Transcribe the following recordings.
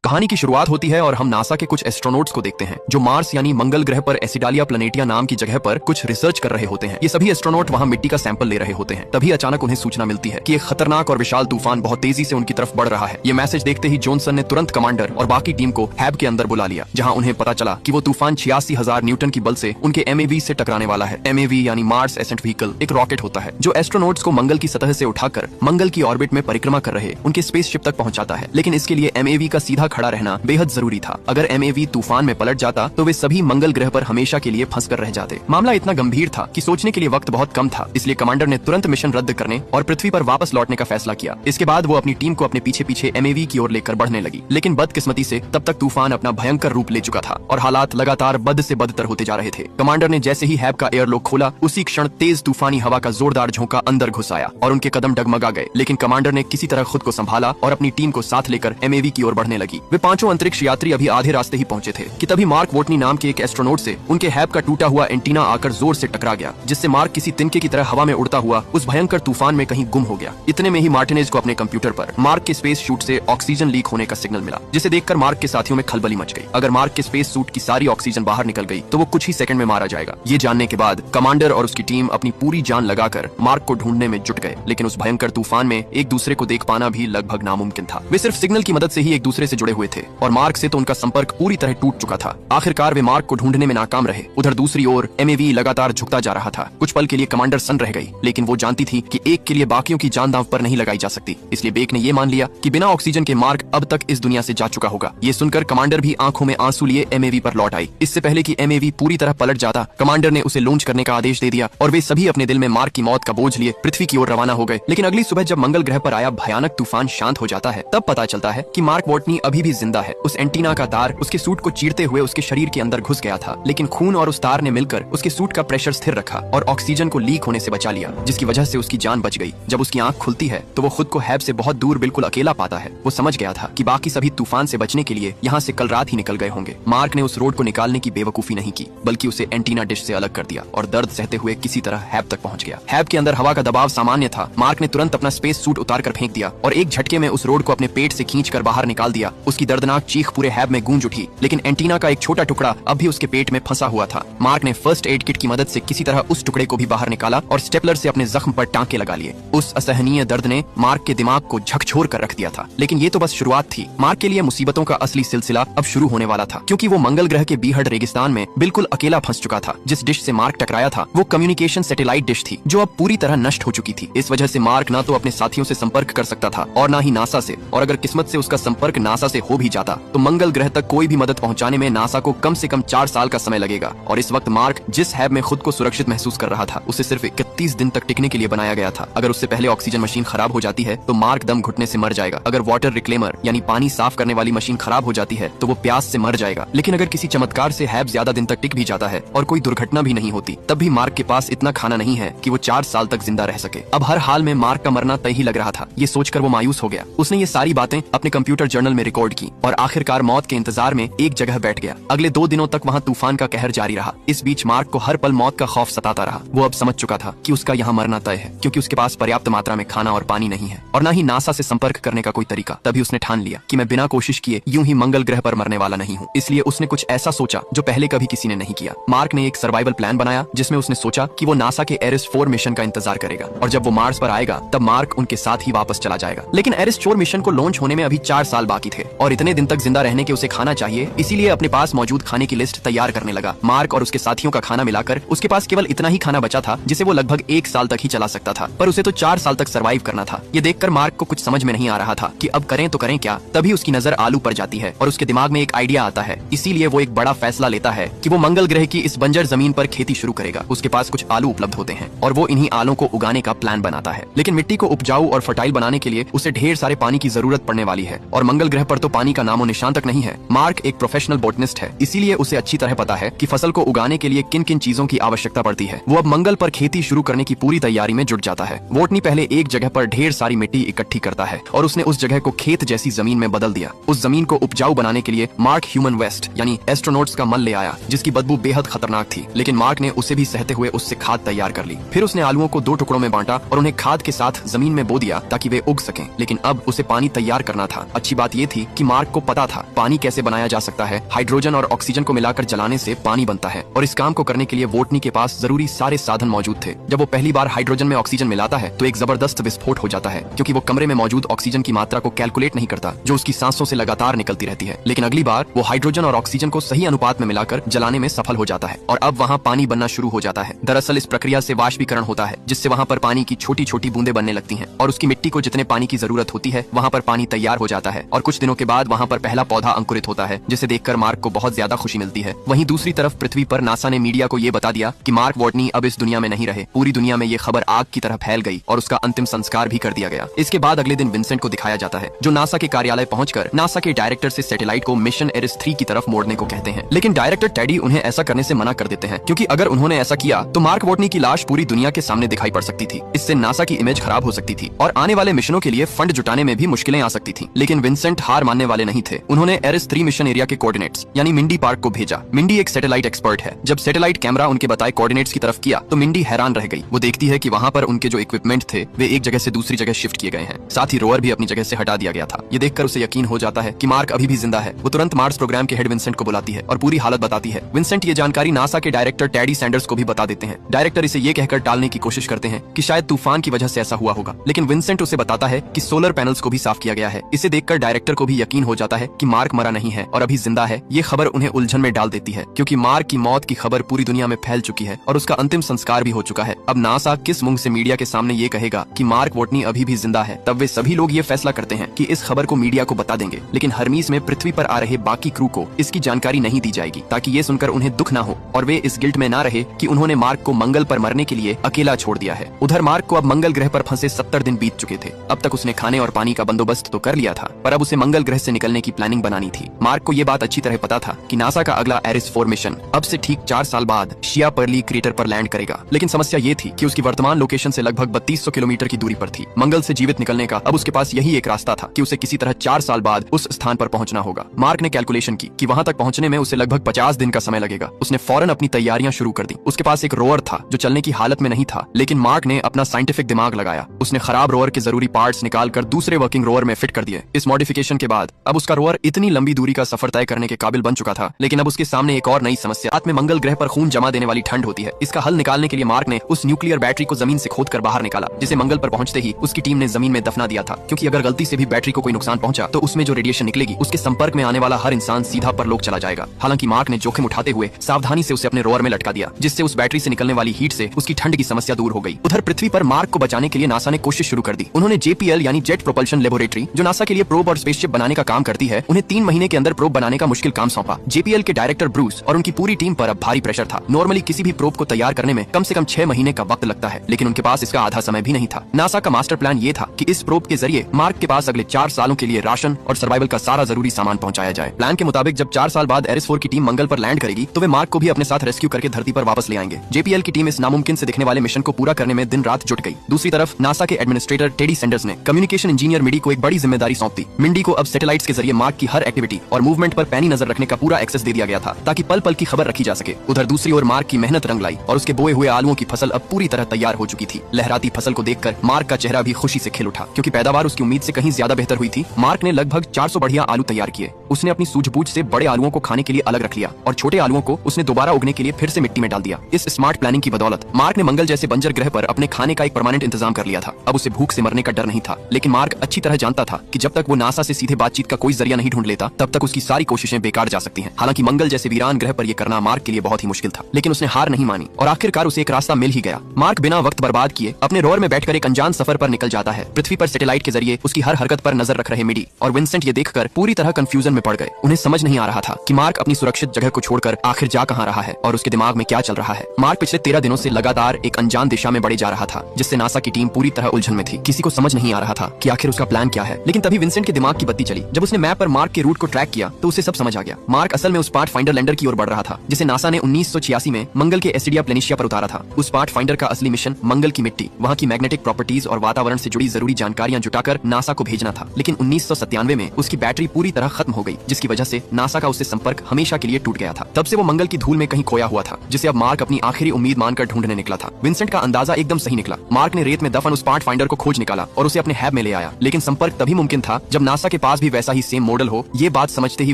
कहानी की शुरुआत होती है और हम नासा के कुछ एस्ट्रोनॉट्स को देखते हैं जो मार्स यानी मंगल ग्रह पर एसिडालिया प्लैनेटिया नाम की जगह पर कुछ रिसर्च कर रहे होते हैं। ये सभी एस्ट्रोनॉट वहां मिट्टी का सैंपल ले रहे होते हैं। तभी अचानक उन्हें सूचना मिलती है कि एक खतरनाक और विशाल तूफान बहुत तेजी से उनकी तरफ बढ़ रहा है। ये मैसेज देखते ही जॉनसन ने तुरंत कमांडर और बाकी टीम को हैब के अंदर बुला लिया, जहाँ उन्हें पता चला कि वो तूफान 86,000 न्यूटन की बल से उनके MAV से टकराने वाला है। MAV यानी मार्स एसेंट व्हीकल एक रॉकेट होता है जो एस्ट्रोनॉट्स को मंगल की सतह से उठाकर मंगल की ऑर्बिट में परिक्रमा कर रहे उनके स्पेसशिप तक पहुंचाता है। लेकिन इसके लिए MAV का सीधा खड़ा रहना बेहद जरूरी था। अगर MAV तूफान में पलट जाता तो वे सभी मंगल ग्रह पर हमेशा के लिए फंस कर रह जाते। मामला इतना गंभीर था कि सोचने के लिए वक्त बहुत कम था, इसलिए कमांडर ने तुरंत मिशन रद्द करने और पृथ्वी पर वापस लौटने का फैसला किया। इसके बाद वो अपनी टीम को अपने पीछे पीछे MAV की ओर लेकर बढ़ने लगी। लेकिन बदकिस्मती से तब तक तूफान अपना भयंकर रूप ले चुका था और हालात लगातार बद से बदतर होते जा रहे थे। कमांडर ने जैसे ही हैब का एयरलॉक खोला, उसी क्षण तेज तूफानी हवा का जोरदार झोंका अंदर घुस आया और उनके कदम डगमगा गए। लेकिन कमांडर ने किसी तरह खुद को संभाला और अपनी टीम को साथ लेकर MAV की ओर बढ़ने लगी। वे पांचों अंतरिक्ष यात्री अभी आधे रास्ते ही पहुंचे थे कि तभी मार्क वोटनी नाम के एक एस्ट्रोनॉट से उनके हैब का टूटा हुआ एंटीना आकर जोर से टकरा गया, जिससे मार्क किसी तिनके की तरह हवा में उड़ता हुआ उस भयंकर तूफान में कहीं गुम हो गया। इतने में ही मार्टिनेज को अपने कंप्यूटर पर मार्क के स्पेस शूट से ऑक्सीजन लीक होने का सिग्नल मिला, जिसे देखकर मार्क के साथियों में खलबली मच गई। अगर मार्क के स्पेस सूट की सारी ऑक्सीजन बाहर निकल गई तो वो कुछ ही सेकंड में मारा जाएगा। ये जानने के बाद कमांडर और उसकी टीम अपनी पूरी जान लगाकर मार्क को ढूंढने में जुट गए। लेकिन उस भयंकर तूफान में एक दूसरे को देख पाना भी लगभग नामुमकिन था। वे सिर्फ सिग्नल की मदद से ही एक दूसरे से जुड़े हुए थे और मार्क से तो उनका संपर्क पूरी तरह टूट चुका था। आखिरकार वे मार्क को ढूंढने में नाकाम रहे। उधर दूसरी ओर MAV लगातार झुकता जा रहा था। कुछ पल के लिए कमांडर सन्न रह गई, लेकिन वो जानती थी कि एक के लिए बाकियों की जान दांव पर नहीं लगाई जा सकती। इसलिए बेक ने ये मान लिया कि बिना ऑक्सीजन के मार्क अब तक इस दुनिया से जा चुका होगा। ये सुनकर कमांडर भी आंखों में आंसू लिए MAV पर लौट आई। इससे पहले कि MAV पूरी तरह पलट जाता, कमांडर ने उसे लॉन्च करने का आदेश दे दिया और वे सभी अपने दिल में मार्क की मौत का बोझ लिए पृथ्वी की ओर रवाना हो गए। लेकिन अगली सुबह जब मंगल ग्रह पर आया भयानक तूफान शांत हो जाता है, तब पता चलता है कि मार्क वोटनी अभी भी जिंदा है। उस एंटीना का तार उसके सूट को चीरते हुए उसके शरीर के अंदर घुस गया था, लेकिन खून और उस तार ने मिलकर उसके सूट का प्रेशर स्थिर रखा और ऑक्सीजन को लीक होने से बचा लिया, जिसकी वजह से उसकी जान बच गई। जब उसकी आंख खुलती है तो वो खुद को हैब से बहुत दूर बिल्कुल अकेला पाता है। वो समझ गया था कि बाकी सभी तूफान से बचने के लिए यहाँ से कल रात ही निकल गए होंगे। मार्क ने उस रोड को निकालने की बेवकूफी नहीं की, बल्कि उसे एंटीना डिश से अलग कर दिया और दर्द सहते हुए किसी तरह हैब तक पहुंच गया। हैब के अंदर हवा का दबाव सामान्य था। मार्क ने तुरंत अपना स्पेस सूट उतार कर फेंक दिया और एक झटके में उस रोड को अपने पेट से खींचकर बाहर निकाल दिया। उसकी दर्दनाक चीख पूरे हैब में गूंज उठी, लेकिन एंटीना का एक छोटा टुकड़ा अब भी उसके पेट में फंसा हुआ था। मार्क ने फर्स्ट एड किट की मदद से किसी तरह उस टुकड़े को भी बाहर निकाला और स्टेपलर से अपने जख्म पर टांके लगा लिए। उस असहनीय दर्द ने मार्क के दिमाग को झकझोर कर रख दिया था। लेकिन ये तो बस शुरुआत थी। मार्क के लिए मुसीबतों का असली सिलसिला अब शुरू होने वाला था, क्योंकि वो मंगल ग्रह के बीहड़ रेगिस्तान में बिल्कुल अकेला फंस चुका था। जिस डिश से मार्क टकराया था वो कम्युनिकेशन सैटेलाइट डिश थी, जो अब पूरी तरह नष्ट हो चुकी थी। इस वजह से मार्क ना तो अपने साथियों से संपर्क कर सकता था और ना ही नासा से। और अगर किस्मत से उसका संपर्क नासा से हो भी जाता तो मंगल ग्रह तक कोई भी मदद पहुंचाने में नासा को कम से कम 4 साल का समय लगेगा। और इस वक्त मार्क जिस हैब में खुद को सुरक्षित महसूस कर रहा था, उसे सिर्फ 31 दिन तक टिकने के लिए बनाया गया था। अगर उससे पहले ऑक्सीजन मशीन खराब हो जाती है तो मार्क दम घुटने से मर जाएगा। अगर वाटर रिक्लेमर यानी पानी साफ करने वाली मशीन खराब हो जाती है तो वो प्यास से मर जाएगा। लेकिन अगर किसी चमत्कार से हैब ज्यादा दिन तक टिक भी जाता है और कोई दुर्घटना भी नहीं होती, तब भी मार्क के पास इतना खाना नहीं है कि वो 4 साल तक जिंदा रह सके। अब हर हाल में मार्क का मरना तय ही लग रहा था। ये सोचकर वो मायूस हो गया। उसने ये सारी बातें अपने कंप्यूटर जर्नल में रिकॉर्ड की और आखिरकार मौत के इंतजार में एक जगह बैठ गया। अगले 2 दिनों तक वहाँ तूफान का कहर जारी रहा। इस बीच मार्क को हर पल मौत का खौफ सताता रहा। वो अब समझ चुका था कि उसका यहाँ मरना तय है, क्योंकि उसके पास पर्याप्त मात्रा में खाना और पानी नहीं है और न ही नासा से संपर्क करने का कोई तरीका। तभी उसने ठान लिया कि मैं बिना कोशिश किए यूं ही मंगल ग्रह पर मरने वाला नहीं हूँ। इसलिए उसने कुछ ऐसा सोचा जो पहले कभी किसी ने नहीं किया। मार्क ने एक सर्वाइवल प्लान बनाया, जिसमें उसने सोचा कि वो नासा के एरिस 4 मिशन का इंतजार करेगा और जब वो मार्स पर आएगा तब मार्क उनके साथ ही वापस चला जाएगा। लेकिन एरिस 4 मिशन को लॉन्च होने में अभी 4 साल बाकी थे और इतने दिन तक जिंदा रहने के उसे खाना चाहिए। इसीलिए अपने पास मौजूद खाने की लिस्ट तैयार करने लगा। मार्क और उसके साथियों का खाना मिलाकर उसके पास केवल इतना ही खाना बचा था जिसे वो लगभग 1 साल तक ही चला सकता था, पर उसे तो 4 साल तक सरवाइव करना था। ये देखकर मार्क को कुछ समझ में नहीं आ रहा था कि अब करें तो करें क्या। तभी उसकी नजर आलू पर जाती है और उसके दिमाग में एक आइडिया आता है। इसीलिए वो एक बड़ा फैसला लेता है कि वो मंगल ग्रह की इस बंजर जमीन पर खेती शुरू करेगा। उसके पास कुछ आलू उपलब्ध होते हैं और वो इन्हीं आलू को उगाने का प्लान बनाता है। लेकिन मिट्टी को उपजाऊ और फर्टाइल बनाने के लिए उसे ढेर सारे पानी की जरूरत पड़ने वाली है और मंगल ग्रह पर तो पानी का नामो निशान तक नहीं है। मार्क एक प्रोफेशनल बोटनिस्ट है, इसीलिए उसे अच्छी तरह पता है कि फसल को उगाने के लिए किन किन चीजों की आवश्यकता पड़ती है। वो अब मंगल पर खेती शुरू करने की पूरी तैयारी में जुट जाता है। वोटनी पहले एक जगह पर ढेर सारी मिट्टी इकट्ठी करता है और उसने उस जगह को खेत जैसी जमीन में बदल दिया। उस जमीन को उपजाऊ बनाने के लिए मार्क ह्यूमन वेस्ट यानी एस्ट्रोनॉट्स का मल ले आया, जिसकी बदबू बेहद खतरनाक थी। लेकिन मार्क ने उसे भी सहते हुए उससे खाद तैयार कर ली। फिर उसने आलुओं को 2 टुकड़ों में बांटा और उन्हें खाद के साथ जमीन में बो दिया ताकि वे उग सकें। लेकिन अब उसे पानी तैयार करना था। अच्छी बात ये थी कि मार्क को पता था पानी कैसे बनाया जा सकता है। हाइड्रोजन और ऑक्सीजन को मिलाकर जलाने से पानी बनता है और इस काम को करने के लिए वोटनी के पास जरूरी सारे साधन मौजूद थे। जब वो पहली बार हाइड्रोजन में ऑक्सीजन मिलाता है तो एक जबरदस्त विस्फोट हो जाता है, क्योंकि वो कमरे में मौजूद ऑक्सीजन की मात्रा को कैलकुलेट नहीं करता जो उसकी सांसों से लगातार निकलती रहती है। लेकिन अगली बार वो हाइड्रोजन और ऑक्सीजन को सही अनुपात में मिलाकर जलाने में सफल हो जाता है और अब वहाँ पानी बनना शुरू हो जाता है। दरअसल इस प्रक्रिया से वाष्पीकरण होता है, जिससे वहाँ पर पानी की छोटी छोटी बूंदे बनने लगती हैं और उसकी मिट्टी को जितने पानी की जरूरत होती है वहाँ पर पानी तैयार हो जाता है और कुछ दिनों के बाद वहाँ पर पहला पौधा अंकुरित होता है, जिसे देखकर मार्क को बहुत ज्यादा खुशी मिलती है। वहीं दूसरी तरफ पृथ्वी पर नासा ने मीडिया को ये बता दिया कि मार्क वोटनी अब इस दुनिया में नहीं रहे। पूरी दुनिया में ये खबर आग की तरह फैल गई और उसका अंतिम संस्कार भी कर दिया गया। इसके बाद अगले दिन विंसेंट को दिखाया जाता है, जो नासा के कार्यालय पहुंचकर नासा के डायरेक्टर से सैटेलाइट को मिशन एरिस 3 की तरफ मोड़ने को कहते हैं। लेकिन डायरेक्टर टेडी उन्हें ऐसा करने से मना कर देते हैं, क्योंकि अगर उन्होंने ऐसा किया तो मार्क वोटनी की लाश पूरी दुनिया के सामने दिखाई पड़ सकती थी। इससे नासा की इमेज खराब हो सकती थी और आने वाले मिशनों के लिए फंड जुटाने में भी मुश्किलें आ सकती थी। लेकिन विंसेंट हार मानने वाले नहीं थे। उन्होंने एरिस 3 मिशन एरिया के कोऑर्डिनेट्स यानी मिंडी पार्क को भेजा। मिंडी एक सैटेलाइट एक्सपर्ट है। जब सैटेलाइट कैमरा उनके बताए कोऑर्डिनेट्स की तरफ किया तो मिंडी हैरान रह गई। वो देखती है कि वहाँ पर उनके जो इक्विपमेंट थे वे एक जगह से दूसरी जगह शिफ्ट किए गए हैं, साथ ही रोवर भी अपनी जगह से हटा दिया गया था। ये देखकर उसे यकीन हो जाता है कि मार्क अभी भी जिंदा है। वो तुरंत मार्स प्रोग्राम के हेड विंसेंट को बुलाती है और पूरी हालत बताती है। विंसेंट ये जानकारी नासा के डायरेक्टर टेडी सैंडर्स को भी बता देते हैं। डायरेक्टर इसे ये कहकर टालने की कोशिश करते हैं कि शायद तूफान की वजह से ऐसा हुआ होगा, लेकिन विंसेंट उसे बताता है कि सोलर पैनल्स को भी साफ किया गया है। इसे देखकर डायरेक्टर को भी यकीन हो जाता है कि मार्क मरा नहीं है और अभी जिंदा है। ये खबर उन्हें उलझन में डाल देती है, क्योंकि मार्क की मौत की खबर पूरी दुनिया में फैल चुकी है और उसका अंतिम संस्कार भी हो चुका है। अब नासा किस मुंह से मीडिया के सामने ये कहेगा कि मार्क वोटनी अभी भी जिंदा है? तब वे सभी लोग ये फैसला करते हैं कि इस खबर को मीडिया को बता देंगे, लेकिन हरमीज में पृथ्वी पर आ रहे बाकी क्रू को इसकी जानकारी नहीं दी जाएगी, ताकि ये सुनकर उन्हें दुख ना हो और वे इस गिल्ट में ना रहे कि उन्होंने मार्क को मंगल पर मरने के लिए अकेला छोड़ दिया है। उधर मार्क को अब मंगल ग्रह पर फंसे 70 दिन बीत चुके थे। अब तक उसने खाने और पानी का बंदोबस्त तो कर लिया था, पर अब उसे मंगल ग्रह से निकलने की प्लानिंग बनानी थी। मार्क को ये बात अच्छी तरह पता था कि नासा का अगला एरिस 4 मिशन अब से ठीक 4 साल बाद शियापर्ली क्रेटर पर लैंड करेगा। लेकिन समस्या ये थी कि उसकी वर्तमान लोकेशन से लगभग 3200 किलोमीटर की दूरी पर थी। मंगल से जीवित निकलने का अब उसके पास यही एक रास्ता था कि उसे किसी तरह 4 साल बाद उस स्थान पर पहुंचना होगा। मार्क ने कैलकुलेशन की कि वहां तक पहुंचने में उसे लगभग 50 दिन का समय लगेगा। उसने फौरन अपनी तैयारियां शुरू कर दी। उसके पास एक रोवर था जो चलने की हालत में नहीं था, लेकिन मार्क ने अपना साइंटिफिक दिमाग लगाया। उसने खराब रोवर के जरूरी पार्ट्स निकालकर दूसरे वर्किंग रोवर में फिट कर दिए। इस मॉडिफिकेशन के बाद अब उसका रोवर इतनी लंबी दूरी का सफर तय करने के काबिल बन चुका था। लेकिन अब उसके सामने एक और नई समस्या। रात में मंगल ग्रह पर खून जमा देने वाली ठंड होती है। इसका हल निकालने के लिए मार्क ने उस न्यूक्लियर बैटरी को जमीन से खोदकर बाहर निकाला, जिसे मंगल पर पहुंचते ही उसकी टीम ने जमीन में दफना दिया था, क्योंकि अगर गलती से भी बैटरी को कोई नुकसान पहुंचा तो उसमें जो रेडिएशन निकलेगी उसके संपर्क में आने वाला हर इंसान सीधा परलोक चला जाएगा। हालांकि मार्क ने जोखिम उठाते हुए सावधानी से उसे अपने रोवर में लटका दिया, जिससे उस बैटरी से निकलने वाली हीट से उसकी ठंड की समस्या दूर हो गई। उधर पृथ्वी पर मार्क को बचाने के लिए नासा ने कोशिश शुरू कर दी। उन्होंने JPL यानी जेट प्रोपल्शन लेबोरेटरी, जो नासा के लिए प्रोब और स्पेसशिप बनाने का काम करती है, उन्हें 3 महीने के अंदर प्रोब बनाने का मुश्किल काम सौंपा। JPL के डायरेक्टर ब्रूस और उनकी पूरी टीम पर अब भारी प्रेशर था। नॉर्मली किसी भी प्रोब को तैयार करने में कम से कम 6 महीने का वक्त लगता है, लेकिन उनके पास इसका आधा समय भी नहीं था। नासा का मास्टर प्लान ये था कि इस प्रोब के जरिए मार्क के पास अगले 4 सालों के लिए राशन और सर्वाइवल का सारा जरूरी सामान पहुंचाया जाए। प्लान के मुताबिक जब 4 साल बाद एरिस 4 की टीम मंगल पर लैंड करेगी तो वे मार्क को भी अपने साथ रेस्क्यू करके धरती पर वापस ले आएंगे। JPL की टीम इस नामुमकिन से दिखने वाले मिशन को पूरा करने में दिन रात जुट गई। दूसरी तरफ नासा के एडमिनिस्ट्रेटर टेडी सैंडर्स ने कम्युनिकेशन इंजीनियर मिंडी को एक बड़ी जिम्मेदारी सौंप दी। मिंडी को अब सैटेलाइट्स के जरिए मार्क की हर एक्टिविटी और मूवमेंट पर पैनी नजर रखने का पूरा एक्सेस दे दिया गया था, ताकि पल पल की खबर रखी जा सके। उधर दूसरी ओर मार्क की मेहनत रंग लाई और उसके बोए हुए आलुओं की फसल अब पूरी तरह तैयार हो चुकी थी। लहराती फसल को देखकर मार्क का चेहरा भी खुशी से खिल उठा, क्योंकि पैदावार उसकी उम्मीद से कहीं ज्यादा बेहतर हुई थी। मार्क ने लगभग 400 बढ़िया आलू तैयार किए। उसने अपनी सूझबूझ से बड़े आलुओं को खाने के लिए अलग रख लिया और छोटे आलुओं को उसने दोबारा उगने के लिए फिर से मिट्टी में डाल दिया। इस स्मार्ट प्लानिंग की बदौलत मार्क ने मंगल जैसे बंजर ग्रह पर अपने खाने का एक परमानेंट इंतजाम कर लिया था। अब उसे भूख से मरने का डर नहीं था। लेकिन मार्क अच्छी तरह जानता था कि जब तक वो नासा से सीधे बातचीत का कोई जरिया नहीं ढूंढ लेता, तब तक उसकी सारी कोशिशें बेकार जा सकती हैं। हालांकि मंगल जैसे वीरान ग्रह पर यह करना मार्क के लिए बहुत ही मुश्किल था, लेकिन उसने हार नहीं मानी और आखिरकार उसे एक रास्ता मिल ही गया। मार्क बिना वक्त बर्बाद किए अपने रोवर में बैठकर एक अनजान सफर पर निकल जाता है। पृथ्वी पर सैटेलाइट के जरिए उसकी हर हरकत पर नजर रख रहे मिडी और विंसेंट ये देखकर पूरी तरह कंफ्यूजन में पड़ गए। उन्हें समझ नहीं आ रहा था कि मार्क अपनी सुरक्षित जगह को छोड़कर आखिर जा कहां रहा है और उसके दिमाग में क्या चल रहा है। मार्क पिछले 13 दिनों से लगातार एक अनजान दिशा में बढ़े जा रहा था, जिससे नासा की टीम पूरी तरह उलझन में थी। किसी को समझ नहीं आ रहा था कि आखिर उसका प्लान क्या है। लेकिन तभी विंसेंट के दिमाग की बत्ती चली। जब उसने मैप पर मार्क के रूट को ट्रैक किया तो उसे सब समझ आ गया। मार्क असल में उस पाथ फाइंडर लैंडर की ओर बढ़ रहा था, जिसे नासा ने 1986 में मंगल के एसिडिया प्लेनिशिया पर उतारा था। उस पाथ फाइंडर का असली मिशन मंगल की मिट्टी, वहां की मैग्नेटिक प्रॉपर्टीज और वातावरण से जुड़ी जरूरी जानकारियां जुटाकर नासा को भेजना था। लेकिन 1997 में उसकी बैटरी पूरी तरह खत्म हो गई, जिसकी वजह से नासा का उससे संपर्क हमेशा के लिए टूट गया था। तब से वो मंगल की धूल में कहीं खोया हुआ था, जिसे अब मार्क अपनी आखिरी उम्मीद मानकर ढूंढने निकला था। विंसेंट का अंदाजा एकदम सही निकला। मार्क ने रेत में दफन उस पाथ फाइंडर को खोज निकाला और उसे अपने हैब में ले आया। लेकिन संपर्क तभी मुमकिन था जब नासा के पास भी भी वैसा ही सेम मॉडल हो। ये बात समझते ही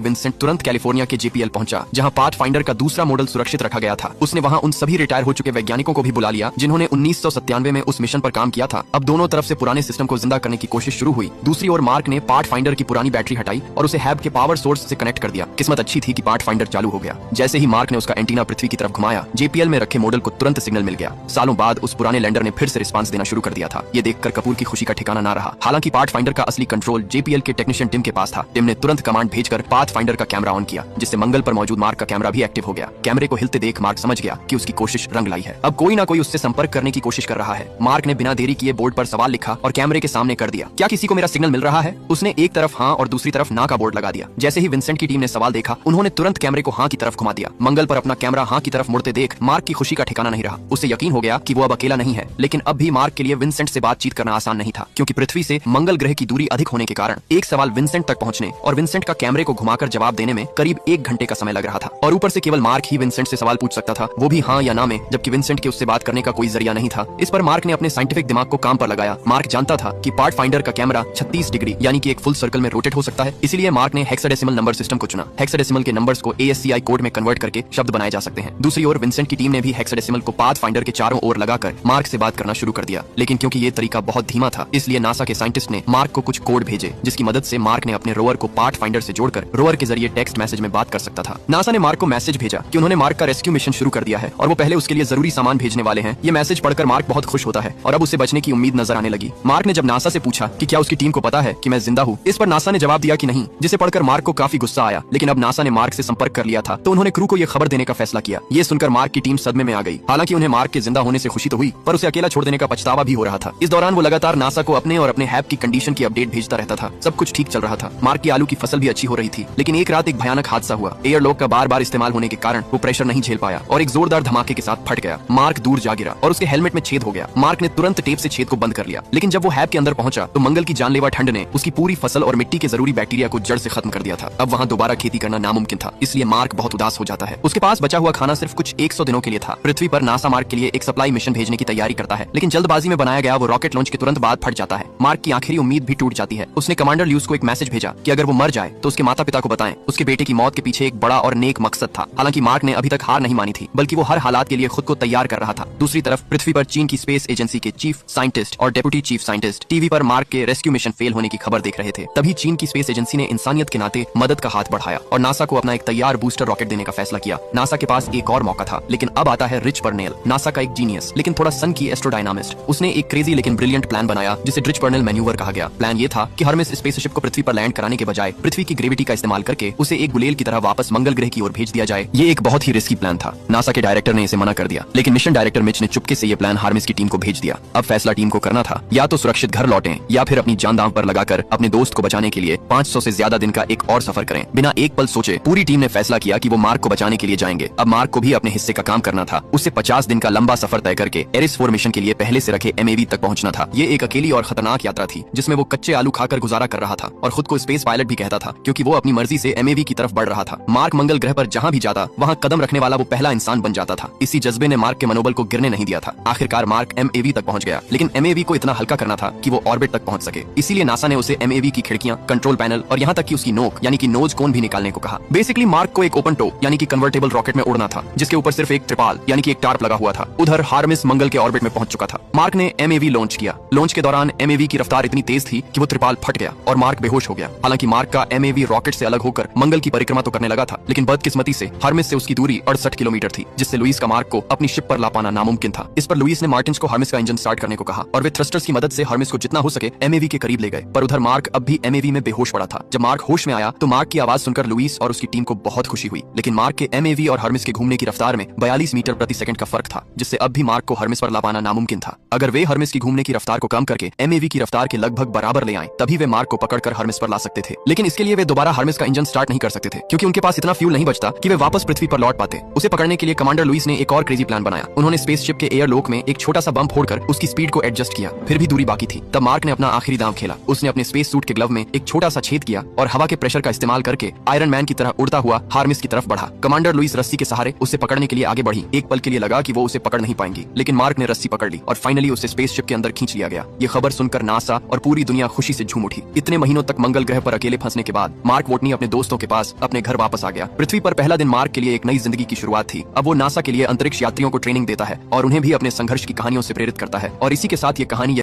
विंसेंट तुरंत कैलिफोर्निया के JPL पहुंचा, जहां पाथफाइंडर का दूसरा मॉडल सुरक्षित रखा गया था। उसने वहां उन सभी रिटायर हो चुके वैज्ञानिकों को भी बुला लिया जिन्होंने 1997 में उस मिशन पर काम किया था। अब दोनों तरफ से पुराने सिस्टम को जिंदा करने की कोशिश शुरू हुई। दूसरी ओर मार्क ने पाथफाइंडर की पुरानी बैटरी हटाई और उसे हैब के पावर सोर्स से कनेक्ट कर दिया। किस्मत अच्छी थी कि पाथफाइंडर चालू हो गया। जैसे ही मार्क ने उसका एंटीना पृथ्वी की तरफ घुमाया, JPL में रखे मॉडल को तुरंत सिग्नल मिल गया। सालों बाद उस पुराने लैंडर ने फिर से रिस्पांस देना शुरू कर दिया था। ये देखकर कपूर की खुशी का ठिकाना ना रहा। हालांकि पाथफाइंडर का असली कंट्रोल JPL के टेक्नीशियन टिम के पास था। टिम ने तुरंत कमांड भेजकर पाथफाइंडर का कैमरा ऑन किया, जिससे मंगल पर मौजूद मार्क का कैमरा भी एक्टिव हो गया। कैमरे को हिलते देख मार्क समझ गया कि उसकी कोशिश रंग लाई है। अब कोई ना कोई उससे संपर्क करने की कोशिश कर रहा है। मार्क ने बिना देरी किए बोर्ड पर सवाल लिखा और कैमरे के सामने कर दिया। क्या किसी को मेरा सिग्नल मिल रहा है? उसने एक तरफ हाँ और दूसरी तरफ ना का बोर्ड लगा दिया। जैसे ही विंसेंट की टीम ने सवाल देखा, उन्होंने तुरंत कैमरे को हाँ की तरफ घुमा दिया। मंगल पर अपना कैमरा हाँ की तरफ मुड़ते देख मार्क की खुशी का ठिकाना नहीं रहा। उसे यकीन हो गया कि वो अब अकेला नहीं है। लेकिन अब भी मार्क के लिए विंसेंट से बातचीत करना आसान नहीं था, क्योंकि पृथ्वी से मंगल ग्रह की दूरी अधिक होने के कारण एक सवाल विंसेंट तक पहुंचने और विंसेंट का कैमरे को घुमाकर जवाब देने में करीब 1 घंटे का समय लग रहा था। और ऊपर से केवल मार्क ही विंसेंट से सवाल पूछ सकता था, वो भी हाँ या ना में, जबकि विंसेंट के उससे बात करने का कोई जरिया नहीं था। इस पर मार्क ने अपने साइंटिफिक दिमाग को काम पर लगाया। मार्क जानता था कि पाथफाइंडर का कैमरा 36 डिग्री यानी कि एक फुल सर्कल में रोटेट हो सकता है। इसलिए मार्क ने हेक्साडेसिमल नंबर सिस्टम को चुना। हेक्साडेसिमल के नंबर्स को ASCII कोड में कन्वर्ट करके शब्द बनाए जा सकते हैं। दूसरी ओर विंसेंट की टीम ने भी हेक्साडेसिमल को पाथफाइंडर के चारों ओर लगाकर मार्क से बात करना शुरू कर दिया। लेकिन क्योंकि ये तरीका बहुत धीमा था, इसलिए नासा के साइंटिस्ट ने मार्क को कुछ कोड भेजे, जिसकी मदद से मार्क ने अपने रोवर को पाथफाइंडर से जोड़कर रोवर के जरिए टेक्स्ट मैसेज में बात कर सकता था। नासा ने मार्क को मैसेज भेजा कि उन्होंने मार्क का रेस्क्यू मिशन शुरू कर दिया है और वो पहले उसके लिए जरूरी सामान भेजने वाले हैं। ये मैसेज पढ़कर मार्क बहुत खुश होता है और अब उसे बचने की उम्मीद नजर आने लगी। मार्क ने जब नासा से पूछा कि क्या उसकी टीम को पता है कि मैं जिंदा हूँ, इस पर नासा ने जवाब दिया कि नहीं, जिसे पढ़कर मार्क को काफी गुस्सा आया। लेकिन अब नासा ने मार्क से संपर्क कर लिया था, तो उन्होंने क्रू को यह खबर देने का फैसला किया। ये सुनकर मार्क की टीम सदमे में आ गई। हालांकि उन्हें मार्क के जिंदा होने से खुशी तो हुई, पर उसे अकेला छोड़ देने का पछतावा भी हो रहा था। इस दौरान वो लगातार नासा को अपने और अपने हैब की कंडीशन की अपडेट भेजता रहता था। सब कुछ ठीक चल रहा था। मार्क की आलू की फसल भी अच्छी हो रही थी। लेकिन एक रात एक भयानक हादसा हुआ। एयरलॉक का बार बार इस्तेमाल होने के कारण वो प्रेशर नहीं झेल पाया और एक जोरदार धमाके के साथ फट गया। मार्क दूर जा गिरा और उसके हेलमेट में छेद हो गया। मार्क ने तुरंत टेप से छेद को बंद कर लिया। लेकिन जब वो हैब के अंदर पहुंचा तो मंगल की जानलेवा ठंड ने उसकी पूरी फसल और मिट्टी के जरूरी बैक्टीरिया को जड़ से खत्म कर दिया था। अब वहाँ दोबारा खेती करना नामुमकिन था। इसलिए मार्क बहुत उदास हो जाता है। उसके पास बचा हुआ खाना सिर्फ कुछ 100 दिनों के लिए था। पृथ्वी पर नासा मार्क के लिए एक सप्लाई मिशन भेजने की तैयारी करता है, लेकिन जल्दबाजी में बनाया गया वो रॉकेट लॉन्च के तुरंत बाद फट जाता है। मार्क की आखिरी उम्मीद भी टूट जाती है। उसने कमांडर ल्यूस को एक मैसेज भेजा कि अगर वो मर जाए तो उसके माता पिता को बताएं। उसके बेटे की मौत के पीछे एक बड़ा और नेक मकसद था। हालांकि मार्क ने अभी तक हार नहीं मानी थी, बल्कि वो हर हालात के लिए खुद को तैयार कर रहा था। दूसरी तरफ पृथ्वी पर चीन की स्पेस एजेंसी के चीफ साइंटिस्ट और डेप्यूटी चीफ साइंटिस्ट टीवी पर मार्क के रेस्क्यू मिशन फेल होने की खबर देख रहे थे। तभी चीन की स्पेस एजेंसी ने इंसानियत के नाते मदद का हाथ बढ़ाया और नासा को अपना एक तैयार बूस्टर रॉकेट देने का फैसला किया। नासा के पास एक और मौका था, लेकिन अब आता है रिच पर्नेल, नासा का एक जीनियस लेकिन थोड़ा सन की एस्ट्रोडायनामिस्ट। उसने एक क्रेजी लेकिन ब्रिलियंट प्लान बनाया जिसे रिच पर्नेल मैन्यूवर कहा गया। प्लान ये था कि हर्मेस स्पेसशिप को पृथ्वी पर लैंड कराने के बजाय पृथ्वी की ग्रेविटी का इस्तेमाल करके उसे एक गुलेल की तरह वापस मंगल ग्रह की ओर भेज दिया जाए। ये एक बहुत ही रिस्की प्लान था। नासा के डायरेक्टर ने इसे मना कर दिया, लेकिन मिशन डायरेक्टर मिच ने चुपके से ये प्लान हार्मिस की टीम को भेज दिया। अब फैसला टीम को करना था, या तो सुरक्षित घर लौटें या फिर अपनी जान दांव पर लगाकर अपने दोस्त को बचाने के लिए 500 से ज्यादा दिन का एक और सफर करें। बिना एक पल सोचे पूरी टीम ने फैसला किया कि वो मार्क को बचाने के लिए जाएंगे। अब मार्क को भी अपने हिस्से का काम करना था। उसे 50 दिन का लंबा सफर तय करके एरिस 4 मिशन के लिए पहले से रखे MAV तक पहुंचना था। ये एक अकेली और खतरनाक यात्रा थी, जिसमें वो कच्चे आलू खाकर गुजारा कर रहा था और खुद को स्पेस पायलट भी कहता था, क्योंकि वो अपनी मर्जी से MAV की तरफ बढ़ रहा था। मार्क मंगल ग्रह पर जहाँ भी जाता वहाँ कदम रखने वाला वो पहला इंसान बन जाता था। इसी जज्बे ने मार्क के मनोबल को गिरने नहीं दिया था। आखिरकार मार्क MAV तक पहुंच गया, लेकिन MAV को इतना हल्का करना था कि वो ऑर्बिट तक पहुंच सके। इसीलिए नासा ने उसे MAV की खिड़कियां, कंट्रोल पैनल और यहाँ तक कि उसकी नोक यानी कि नोज कोन भी निकालने को कहा। बेसिकली मार्क को एक ओपन टो यानी कि कन्वर्टेबल रॉकेट में उड़ना था, जिसके ऊपर सिर्फ एक त्रिपाल यानी कि एक टार्प लगा हुआ था। उधर हार्मिस मंगल के ऑर्बिट में पहुंच चुका था। मार्क ने MAV लॉन्च किया। लॉन्च के दौरान MAV की रफ्तार इतनी तेज थी कि वो त्रिपाल फट गया और मार्क बेहोश हो गया। हालांकि मार्क का MAV रॉकेट से अलग होकर मंगल की परिक्रमा तो करने लगा था, लेकिन बदकिस्मती से हार्मिस से उसकी दूरी 68 किलोमीटर थी, जिससे लुइस का मार्क को अपनी शिप पर ला पाना नामुमकिन था। इस पर लुइस ने मार्टिन्स को हार्मिस का इंजन स्टार्ट करने को कहा और वे थ्रस्टर्स की मदद से हार्मिस को जितना हो सके MAV के करीब ले गए। पर उधर मार्क अब भी MAV में बेहोश पड़ा था। जब मार्क होश में आया तो मार्क की आवाज सुनकर लुइस और उसकी टीम को बहुत खुशी हुई, लेकिन मार्क के MAV और हार्मिस के घूमने की रफ्तार में 42 मीटर प्रति सेकंड का फर्क था, जिससे अब भी मार्क को हार्मिस पर ला पाना नामुमकिन था। अगर वे हार्मिस की घूमने की रफ्तार को कम करके MAV की रफ्तार के लगभग बराबर ले आए, तभी वे मार्क को पकड़कर हार्मिस पर ला सकते थे। लेकिन इसके लिए वे दोबारा हार्मिस का इंजन स्टार्ट नहीं कर सकते थे, क्योंकि उनके पास इतना फ्यूल नहीं बचता कि वे वापस पृथ्वी पर लौट पाते। उसे पकड़ने के लिए कमांडर लुइस ने एक और क्रेजी प्लान बनाया। उन्होंने स्पेसशिप के एयरलॉक में एक छोटा सा बम फोड़कर उसकी स्पीड को एडजस्ट किया। फिर भी दूरी बाकी थी। तब मार्क ने अपना आखिरी दांव खेला। उसने अपने स्पेस सूट के ग्लव में एक छोटा सा छेद किया और हवा के प्रेशर का इस्तेमाल करके आयरन मैन की तरह उड़ता हुआ हार्मिस की तरफ बढ़ा। कमांडर लुइस रस्सी के सहारे उसे पकड़ने के लिए आगे बढ़ी। एक पल के लिए लगा कि वो उसे पकड़ नहीं पाएंगी, लेकिन मार्क ने रस्सी पकड़ ली और फाइनली उसे स्पेसशिप के अंदर खींच लिया गया। ये खबर सुनकर नासा और पूरी दुनिया खुशी से झूम उठी। इतने महीनों तक मंगल ग्रह पर अकेले फंसने के बाद मार्क वोटनी अपने दोस्तों के पास अपने घर वापस आ गया। पृथ्वी पर पहला दिन मार्क के लिए एक नई जिंदगी की शुरुआत थी। अब वो नासा के लिए अंतरिक्ष यात्रियों को ट्रेनिंग देता है और उन्हें भी अपने संघर्ष की कहानियों से प्रेरित करता है। और इसी के साथ ये कहानी